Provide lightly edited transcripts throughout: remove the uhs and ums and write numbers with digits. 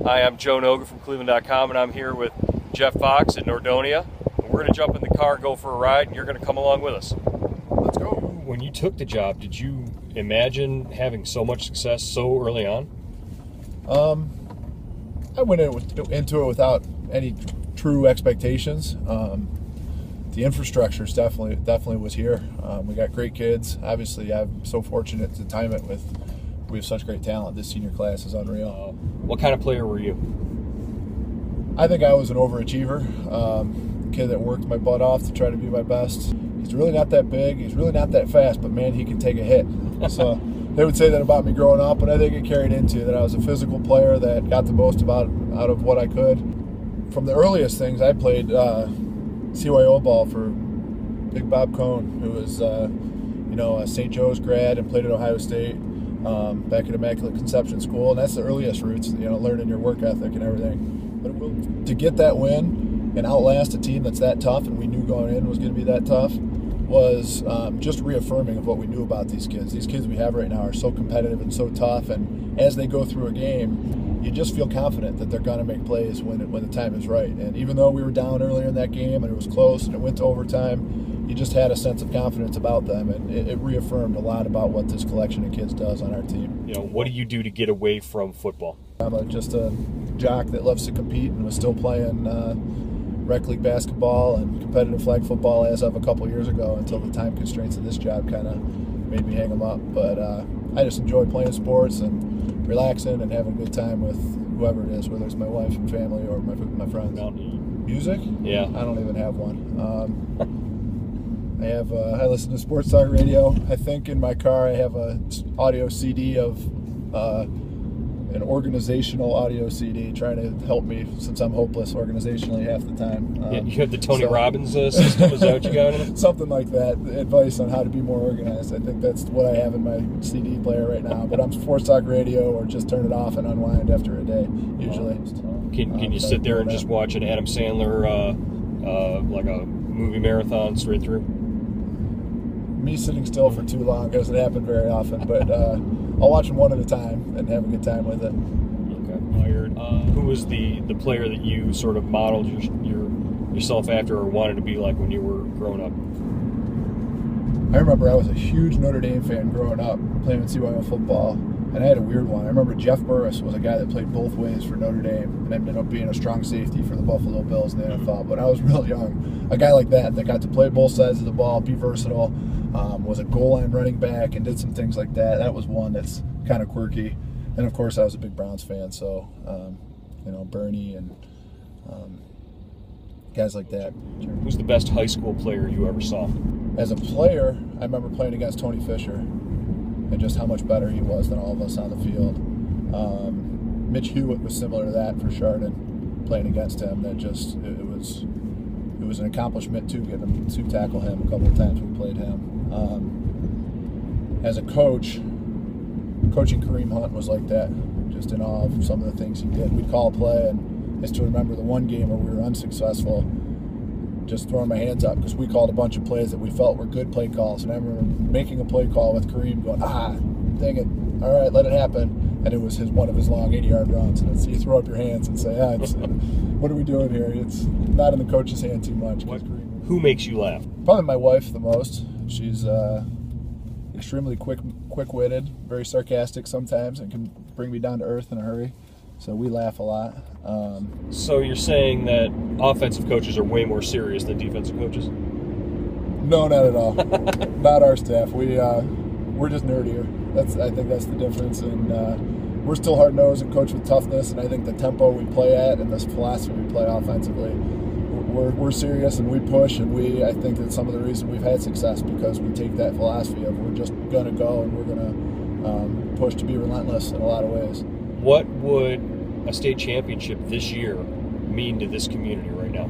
Hi, I'm Joe Noga from cleveland.com, and I'm here with Jeff Fox at Nordonia. We're going to jump in the car, go for a ride, and you're going to come along with us. Let's go. When you took the job, did you imagine having so much success so early on? I went into it without any true expectations. The infrastructure definitely was here. We got great kids. Obviously, I'm so fortunate to time it with. We have such great talent. This senior class is unreal. What kind of player were you? I think I was an overachiever, kid that worked my butt off to try to be my best. He's really not that big. He's really not that fast, but man, he can take a hit. So they would say that about me growing up, but I think it carried into that I was a physical player that got the most out of what I could. From the earliest things, I played CYO ball for Big Bob Cohn, who was a St. Joe's grad and played at Ohio State. Back at Immaculate Conception School, and that's the earliest roots, learning your work ethic and everything. But to get that win and outlast a team that's that tough, and we knew going in was going to be that tough, was just reaffirming of what we knew about these kids. These kids we have right now are so competitive and so tough, and as they go through a game, you just feel confident that they're going to make plays when the time is right. And even though we were down earlier in that game and it was close and it went to overtime, you just had a sense of confidence about them, and it reaffirmed a lot about what this collection of kids does on our team. What do you do to get away from football? I'm just a jock that loves to compete and was still playing rec league basketball and competitive flag football as of a couple years ago until the time constraints of this job kind of made me hang them up. But I just enjoy playing sports and relaxing and having a good time with whoever it is, whether it's my wife and family or my friends. Music? Yeah. I don't even have one. I listen to sports talk radio. I think in my car I have an audio CD of an organizational audio CD trying to help me since I'm hopeless organizationally half the time. You have the Tony Robbins system, is that what you got in it? Something like that. Advice on how to be more organized. I think that's what I have in my CD player right now. But I'm sports talk radio or just turn it off and unwind after a day, usually. Can you sit there and just watch an Adam Sandler like a movie marathon straight through? Me sitting still for too long doesn't happen very often, but I'll watch them one at a time and have a good time with it. Okay. Who was the player that you sort of modeled yourself after or wanted to be like when you were growing up? I remember I was a huge Notre Dame fan growing up, playing CYO football, and I had a weird one. I remember Jeff Burris was a guy that played both ways for Notre Dame and ended up being a strong safety for the Buffalo Bills in the NFL. But I was real young. A guy like that got to play both sides of the ball, be versatile, was a goal line running back, and did some things like that. That was one that's kind of quirky. And, of course, I was a big Browns fan, so, Bernie and guys like that. Who's the best high school player you ever saw? As a player, I remember playing against Tony Fisher and just how much better he was than all of us on the field. Mitch Hewitt was similar to that for Chardon, playing against him. That just, it was an accomplishment to get him to tackle him a couple of times we played him. As a coach, coaching Kareem Hunt was like that, just in awe of some of the things he did. We'd call a play, and I still remember the one game where we were unsuccessful, just throwing my hands up because we called a bunch of plays that we felt were good play calls. And I remember making a play call with Kareem going, dang it, all right, let it happen. And it was one of his long 80-yard runs. And you throw up your hands and say, what are we doing here? It's not in the coach's hand too much. Who makes you laugh? Probably my wife the most. She's extremely quick-witted, very sarcastic sometimes, and can bring me down to earth in a hurry. So we laugh a lot. So you're saying that offensive coaches are way more serious than defensive coaches? No, not at all. Not our staff. We're just nerdier. I think that's the difference. And we're still hard-nosed and coach with toughness. And I think the tempo we play at and this philosophy we play offensively, we're serious and we push. And I think that's some of the reason we've had success because we take that philosophy of we're just going to go and we're going to push to be relentless in a lot of ways. What would a state championship this year mean to this community right now?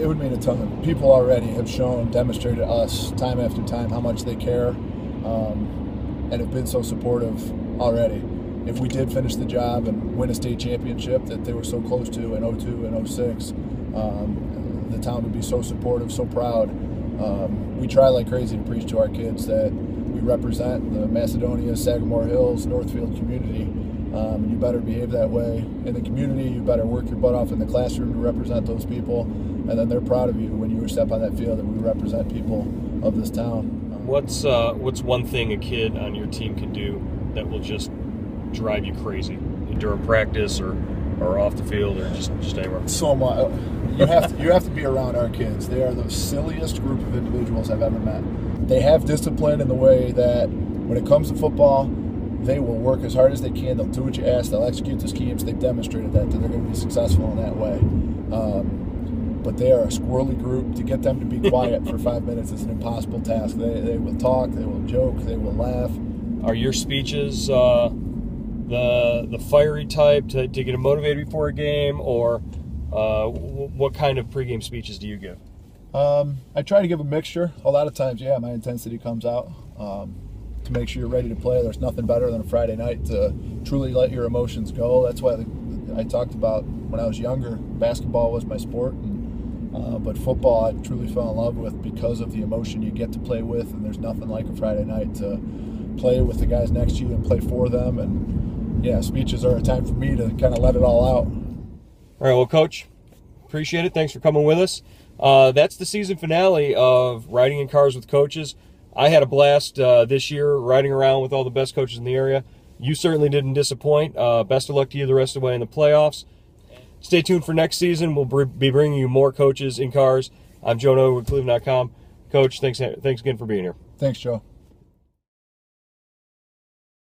It would mean a ton. People already have demonstrated to us time after time how much they care and have been so supportive already. If we did finish the job and win a state championship that they were so close to in 02 and 06, the town would be so supportive, so proud. We try like crazy to preach to our kids that we represent the Macedonia, Sagamore Hills, Northfield community, And you better behave that way in the community. You better work your butt off in the classroom to represent those people, and then they're proud of you when you step on that field, that we represent people of this town. What's one thing a kid on your team can do that will just drive you crazy during practice or off the field or just anywhere? So much. You have to be around our kids. They are the silliest group of individuals I've ever met. They have discipline in the way that when it comes to football, they will work as hard as they can. They'll do what you ask. They'll execute the schemes. They've demonstrated that they're going to be successful in that way. But they are a squirrely group. To get them to be quiet for 5 minutes is an impossible task. They will talk. They will joke. They will laugh. Are your speeches the fiery type to get them motivated before a game, or what kind of pregame speeches do you give? I try to give a mixture. A lot of times, my intensity comes out to make sure you're ready to play. There's nothing better than a Friday night to truly let your emotions go. That's why I talked about when I was younger, basketball was my sport, but football I truly fell in love with because of the emotion you get to play with, and there's nothing like a Friday night to play with the guys next to you and play for them. And speeches are a time for me to kind of let it all out. All right, well, Coach, appreciate it. Thanks for coming with us. That's the season finale of Riding in Cars with Coaches. I had a blast this year riding around with all the best coaches in the area. You certainly didn't disappoint. Best of luck to you the rest of the way in the playoffs. Stay tuned for next season. We'll be bringing you more coaches in cars. I'm Joe Noah with cleveland.com. Coach, thanks again for being here. Thanks, Joe.